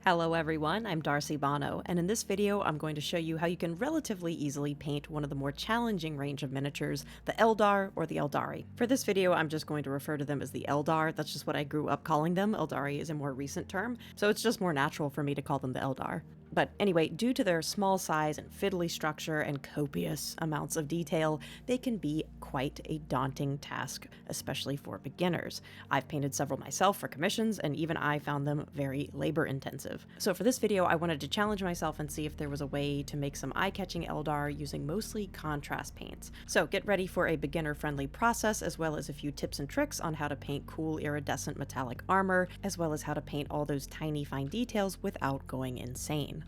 Hello everyone, I'm Darcy Bono, and in this video I'm going to show you how you can relatively easily paint one of the more challenging range of miniatures, the Eldar or the Aeldari. For this video I'm just going to refer to them as the Eldar, that's just what I grew up calling them. Aeldari is a more recent term, so it's just more natural for me to call them the Eldar. But anyway, due to their small size and fiddly structure and copious amounts of detail, they can be quite a daunting task, especially for beginners. I've painted several myself for commissions, and even I found them very labor-intensive. So for this video, I wanted to challenge myself and see if there was a way to make some eye-catching Eldar using mostly contrast paints. So get ready for a beginner-friendly process, as well as a few tips and tricks on how to paint cool iridescent metallic armor, as well as how to paint all those tiny fine details without going insane.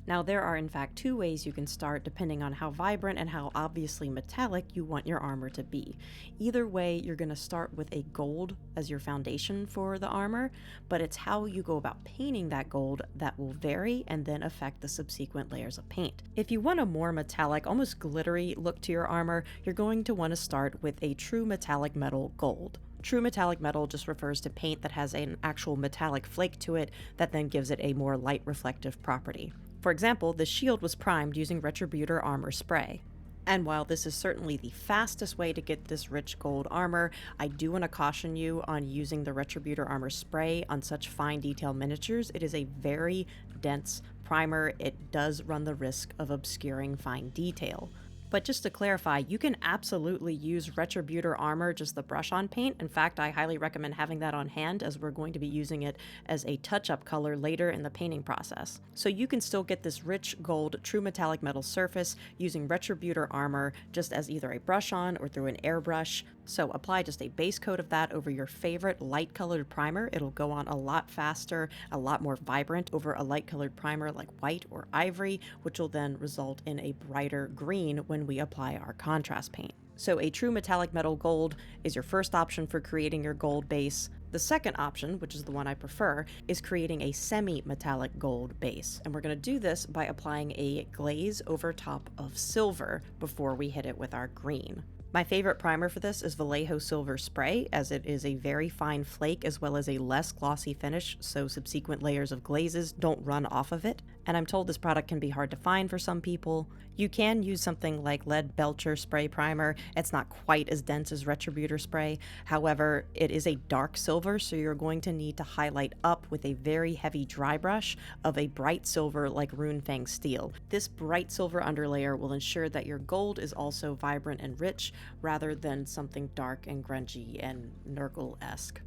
Now, there are in fact two ways you can start depending on how vibrant and how obviously metallic you want your armor to be. Either way, you're going to start with a gold as your foundation for the armor, but it's how you go about painting that gold that will vary and then affect the subsequent layers of paint. If you want a more metallic, almost glittery look to your armor, you're going to want to start with a true metallic metal gold. True metallic metal just refers to paint that has an actual metallic flake to it that then gives it a more light reflective property. For example, the shield was primed using Retributor armor spray. And while this is certainly the fastest way to get this rich gold armor, I do want to caution you on using the Retributor armor spray on such fine detail miniatures. It is a very dense primer. It does run the risk of obscuring fine detail. But just to clarify, you can absolutely use Retributor armor, just the brush-on paint. In fact, I highly recommend having that on hand as we're going to be using it as a touch-up color later in the painting process. So you can still get this rich gold true metallic metal surface using Retributor armor just as either a brush-on or through an airbrush. So apply just a base coat of that over your favorite light-colored primer. It'll go on a lot faster, a lot more vibrant over a light-colored primer like white or ivory, which will then result in a brighter green when we apply our contrast paint. So a true metallic metal gold is your first option for creating your gold base. The second option, which is the one I prefer, is creating a semi-metallic gold base. And we're going to do this by applying a glaze over top of silver before we hit it with our green. My favorite primer for this is Vallejo Silver Spray, as it is a very fine flake as well as a less glossy finish, so subsequent layers of glazes don't run off of it. And I'm told this product can be hard to find for some people. You can use something like Lead Belcher Spray Primer. It's not quite as dense as Retributor Spray. However, it is a dark silver, so you're going to need to highlight up with a very heavy dry brush of a bright silver like Runefang Steel. This bright silver underlayer will ensure that your gold is also vibrant and rich, rather than something dark and grungy and Nurgle-esque.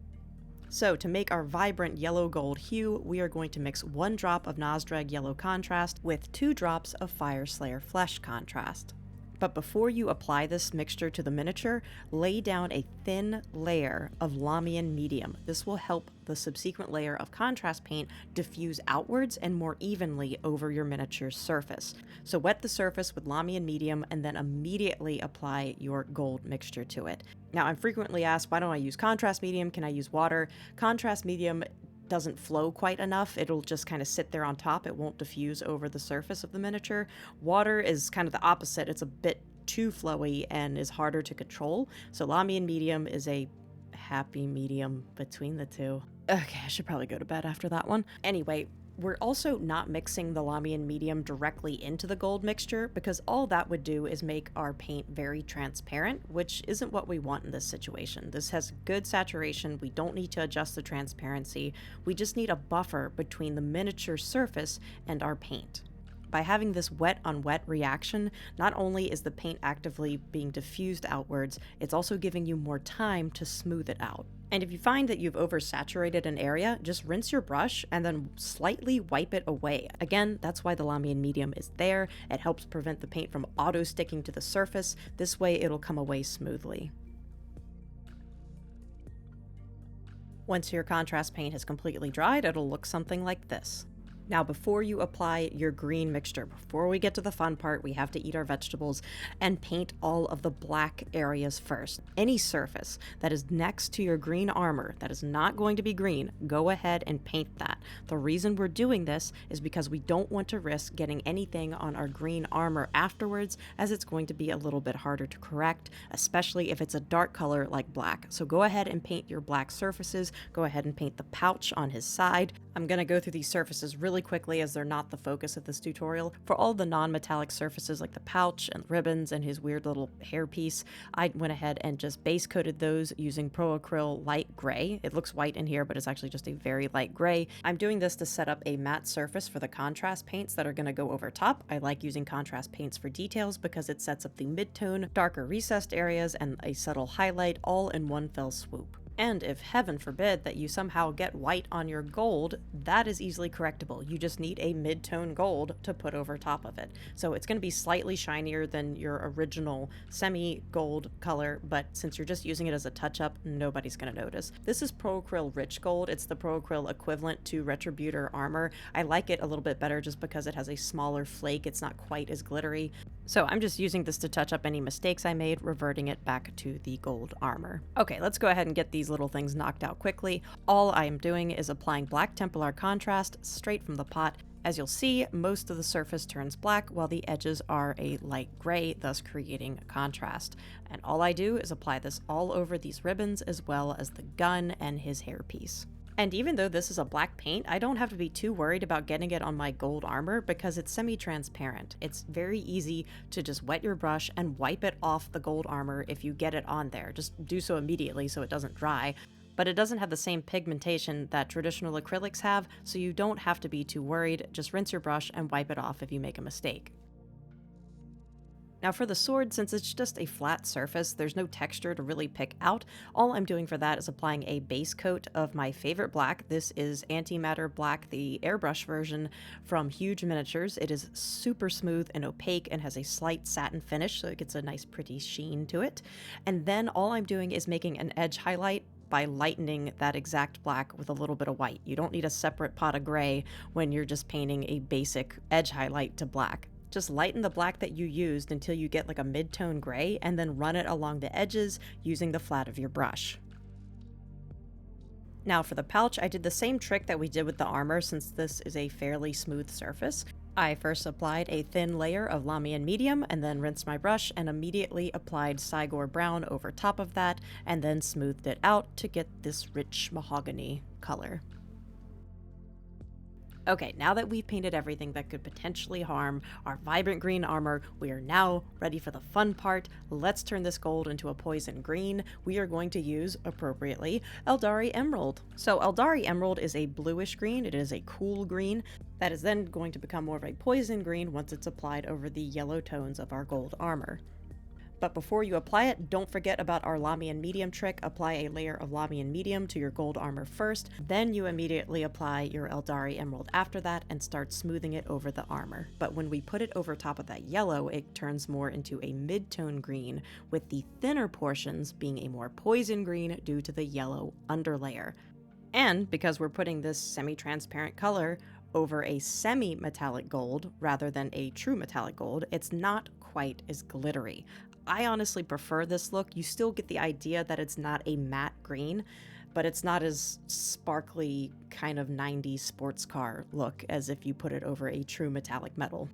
So to make our vibrant yellow gold hue, we are going to mix 1 drop of Nozdreg Yellow Contrast with 2 drops of Fyreslayer Flesh Contrast. But before you apply this mixture to the miniature, lay down a thin layer of Lahmian Medium. This will help the subsequent layer of contrast paint diffuse outwards and more evenly over your miniature's surface. So wet the surface with Lahmian Medium and then immediately apply your gold mixture to it. Now, I'm frequently asked, why don't I use contrast medium? Can I use water? Contrast medium doesn't flow quite enough. It'll just kind of sit there on top. It won't diffuse over the surface of the miniature. Water is kind of the opposite. It's a bit too flowy and is harder to control. So Lahmian Medium is a happy medium between the two. Okay, I should probably go to bed after that one. Anyway, we're also not mixing the Lahmian Medium directly into the gold mixture because all that would do is make our paint very transparent, which isn't what we want in this situation. This has good saturation. We don't need to adjust the transparency. We just need a buffer between the miniature surface and our paint. By having this wet on wet reaction, not only is the paint actively being diffused outwards, it's also giving you more time to smooth it out. And if you find that you've oversaturated an area, just rinse your brush and then slightly wipe it away. Again, that's why the Lahmian Medium is there. It helps prevent the paint from auto-sticking to the surface. This way it'll come away smoothly. Once your contrast paint has completely dried, it'll look something like this. Now, before you apply your green mixture, before we get to the fun part, we have to eat our vegetables and paint all of the black areas first. Any surface that is next to your green armor that is not going to be green, go ahead and paint that. The reason we're doing this is because we don't want to risk getting anything on our green armor afterwards, as it's going to be a little bit harder to correct, especially if it's a dark color like black. So go ahead and paint your black surfaces. Go ahead and paint the pouch on his side. I'm going to go through these surfaces really quickly as they're not the focus of this tutorial. For all the non-metallic surfaces like the pouch and ribbons and his weird little hairpiece, I went ahead and just base coated those using Pro Acryl Light Gray. It looks white in here, but it's actually just a very light gray. I'm doing this to set up a matte surface for the contrast paints that are going to go over top. I like using contrast paints for details because it sets up the mid-tone, darker recessed areas, and a subtle highlight all in one fell swoop. And if heaven forbid that you somehow get white on your gold, that is easily correctable. You just need a mid-tone gold to put over top of it. So it's going to be slightly shinier than your original semi-gold color, but since you're just using it as a touch-up, nobody's going to notice. This is Pro Acryl Rich Gold. It's the Pro Acryl equivalent to Retributor Armour. I like it a little bit better just because it has a smaller flake. It's not quite as glittery. So I'm just using this to touch up any mistakes I made, reverting it back to the gold armor. Okay, let's go ahead and get these little things knocked out quickly. All I am doing is applying black Templar contrast straight from the pot. As you'll see, most of the surface turns black while the edges are a light gray, thus creating a contrast. And all I do is apply this all over these ribbons as well as the gun and his hairpiece. And even though this is a black paint, I don't have to be too worried about getting it on my gold armor because it's semi-transparent. It's very easy to just wet your brush and wipe it off the gold armor if you get it on there. Just do so immediately so it doesn't dry. But it doesn't have the same pigmentation that traditional acrylics have, so you don't have to be too worried. Just rinse your brush and wipe it off if you make a mistake. Now for the sword, since it's just a flat surface, there's no texture to really pick out. All I'm doing for that is applying a base coat of my favorite black. This is Antimatter Black, the airbrush version from Huge Miniatures. It is super smooth and opaque and has a slight satin finish, so it gets a nice pretty sheen to it. And then all I'm doing is making an edge highlight by lightening that exact black with a little bit of white. You don't need a separate pot of gray when you're just painting a basic edge highlight to black. Just lighten the black that you used until you get like a mid-tone gray, and then run it along the edges using the flat of your brush. Now for the pouch, I did the same trick that we did with the armor since this is a fairly smooth surface. I first applied a thin layer of Lahmian Medium and then rinsed my brush and immediately applied Cygor Brown over top of that and then smoothed it out to get this rich mahogany color. Okay, now that we've painted everything that could potentially harm our vibrant green armor, we are now ready for the fun part. Let's turn this gold into a poison green. We are going to use, appropriately, Aeldari Emerald. So Aeldari Emerald is a bluish green. It is a cool green that is then going to become more of a poison green once it's applied over the yellow tones of our gold armor. But before you apply it, don't forget about our Lahmian Medium trick. Apply a layer of Lahmian Medium to your gold armor first, then you immediately apply your Aeldari Emerald after that and start smoothing it over the armor. But when we put it over top of that yellow, it turns more into a mid-tone green, with the thinner portions being a more poison green due to the yellow underlayer. And because we're putting this semi-transparent color over a semi-metallic gold rather than a true metallic gold, it's not quite as glittery. I honestly prefer this look. You still get the idea that it's not a matte green, but it's not as sparkly kind of 90s sports car look as if you put it over a true metallic metal.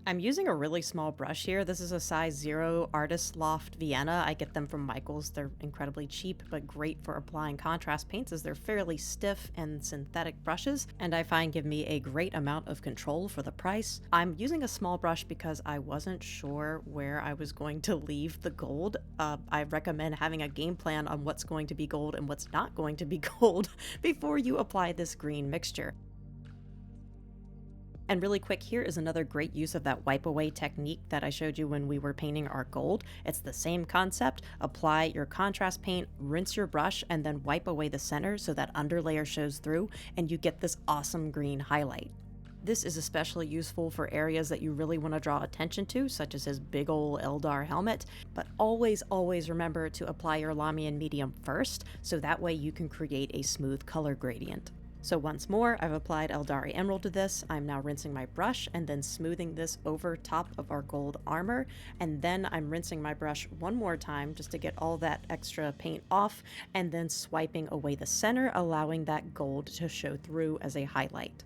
I'm using a really small brush here. This is a size 0 Artist Loft Vienna. I get them from Michaels. They're incredibly cheap, but great for applying contrast paints as they're fairly stiff and synthetic brushes, and I find give me a great amount of control for the price. I'm using a small brush because I wasn't sure where I was going to leave the gold. I recommend having a game plan on what's going to be gold and what's not going to be gold before you apply this green mixture. And really quick, here is another great use of that wipe away technique that I showed you when we were painting our gold. It's the same concept. Apply your contrast paint, rinse your brush, and then wipe away the center so that underlayer shows through, and you get this awesome green highlight. This is especially useful for areas that you really want to draw attention to, such as his big ol' Eldar helmet, but always remember to apply your Lahmian Medium first, so that way you can create a smooth color gradient. So once more, I've applied Aeldari Emerald to this. I'm now rinsing my brush and then smoothing this over top of our gold armor. And then I'm rinsing my brush one more time just to get all that extra paint off, and then swiping away the center, allowing that gold to show through as a highlight.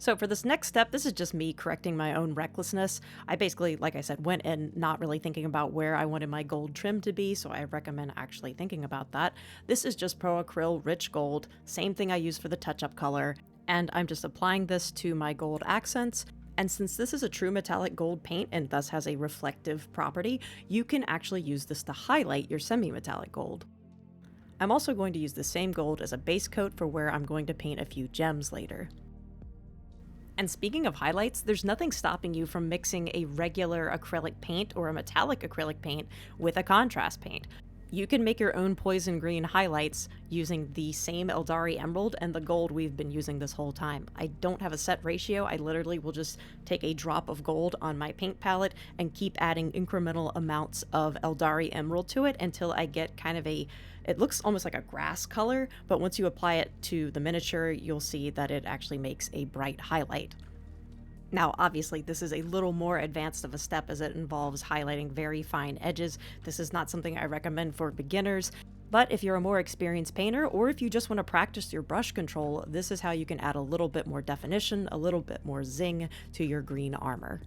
So for this next step, this is just me correcting my own recklessness. I basically, like I said, went in not really thinking about where I wanted my gold trim to be, so I recommend actually thinking about that. This is just Pro Acryl Rich Gold, same thing I use for the touch-up color, and I'm just applying this to my gold accents. And since this is a true metallic gold paint and thus has a reflective property, you can actually use this to highlight your semi-metallic gold. I'm also going to use the same gold as a base coat for where I'm going to paint a few gems later. And speaking of highlights, there's nothing stopping you from mixing a regular acrylic paint or a metallic acrylic paint with a contrast paint. You can make your own poison green highlights using the same Aeldari Emerald and the gold we've been using this whole time. I don't have a set ratio. I literally will just take a drop of gold on my paint palette and keep adding incremental amounts of Aeldari Emerald to it until I get kind of it looks almost like a grass color, but once you apply it to the miniature, you'll see that it actually makes a bright highlight. Now, obviously, this is a little more advanced of a step as it involves highlighting very fine edges. This is not something I recommend for beginners, but if you're a more experienced painter, or if you just want to practice your brush control, this is how you can add a little bit more definition, a little bit more zing to your green armor.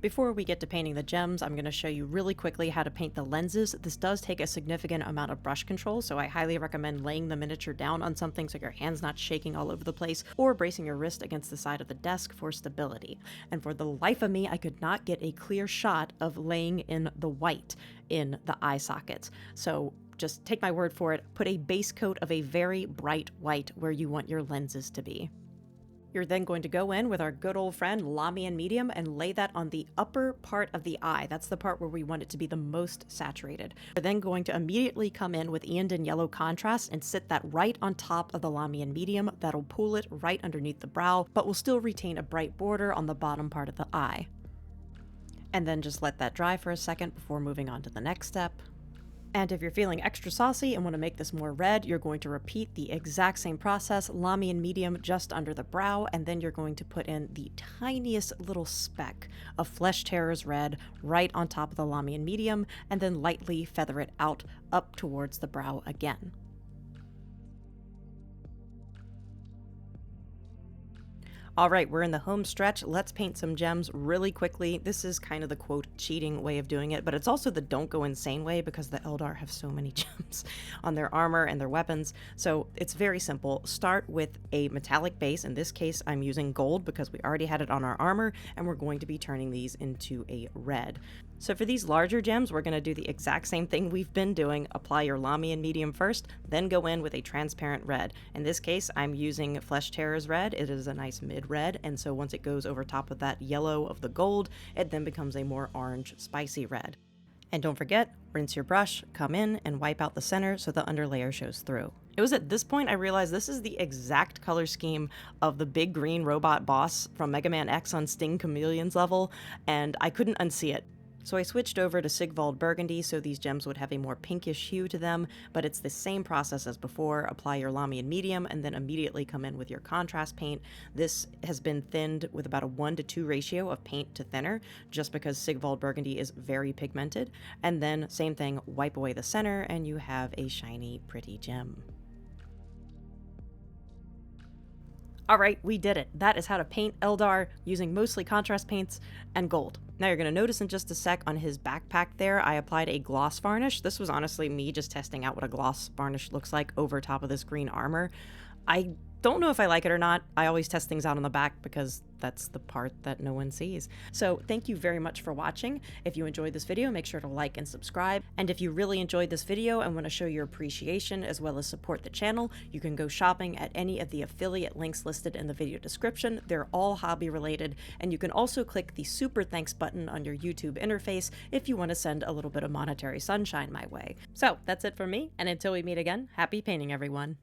Before we get to painting the gems, I'm going to show you really quickly how to paint the lenses. This does take a significant amount of brush control, so I highly recommend laying the miniature down on something so your hand's not shaking all over the place, or bracing your wrist against the side of the desk for stability. And for the life of me, I could not get a clear shot of laying in the white in the eye sockets. So just take my word for it, put a base coat of a very bright white where you want your lenses to be. You're then going to go in with our good old friend Lahmian Medium and lay that on the upper part of the eye. That's the part where we want it to be the most saturated. We're then going to immediately come in with Iyanden Yellow contrast and sit that right on top of the Lahmian Medium. That'll pull it right underneath the brow, but will still retain a bright border on the bottom part of the eye. And then just let that dry for a second before moving on to the next step. And if you're feeling extra saucy and want to make this more red, you're going to repeat the exact same process, Lahmian Medium just under the brow, and then you're going to put in the tiniest little speck of Flesh Terror's red right on top of the Lahmian Medium, and then lightly feather it out up towards the brow again. All right, we're in the home stretch. Let's paint some gems really quickly. This is kind of the quote cheating way of doing it, but it's also the don't go insane way because the Eldar have so many gems on their armor and their weapons. So it's very simple. Start with a metallic base. In this case, I'm using gold because we already had it on our armor, and we're going to be turning these into a red. So for these larger gems, we're going to do the exact same thing we've been doing. Apply your Lahmian Medium first, then go in with a transparent red. In this case, I'm using Flesh Terror's red. It is a nice mid-red, and so once it goes over top of that yellow of the gold, it then becomes a more orange, spicy red. And don't forget, rinse your brush, come in, and wipe out the center so the underlayer shows through. It was at this point I realized this is the exact color scheme of the big green robot boss from Mega Man X on Sting Chameleon's level, and I couldn't unsee it. So I switched over to Sigvald Burgundy so these gems would have a more pinkish hue to them, but it's the same process as before. Apply your Lahmian Medium and then immediately come in with your contrast paint. This has been thinned with about a 1:2 ratio of paint to thinner, just because Sigvald Burgundy is very pigmented. And then same thing, wipe away the center and you have a shiny, pretty gem. Alright, we did it. That is how to paint Eldar using mostly contrast paints and gold. Now you're going to notice in just a sec on his backpack there, I applied a gloss varnish. This was honestly me just testing out what a gloss varnish looks like over top of this green armor. I don't know if I like it or not. I always test things out on the back because that's the part that no one sees. So thank you very much for watching. If you enjoyed this video, make sure to like and subscribe. And if you really enjoyed this video and want to show your appreciation as well as support the channel, you can go shopping at any of the affiliate links listed in the video description. They're all hobby related. And you can also click the super thanks button on your YouTube interface if you want to send a little bit of monetary sunshine my way. So that's it from me. And until we meet again, happy painting, everyone.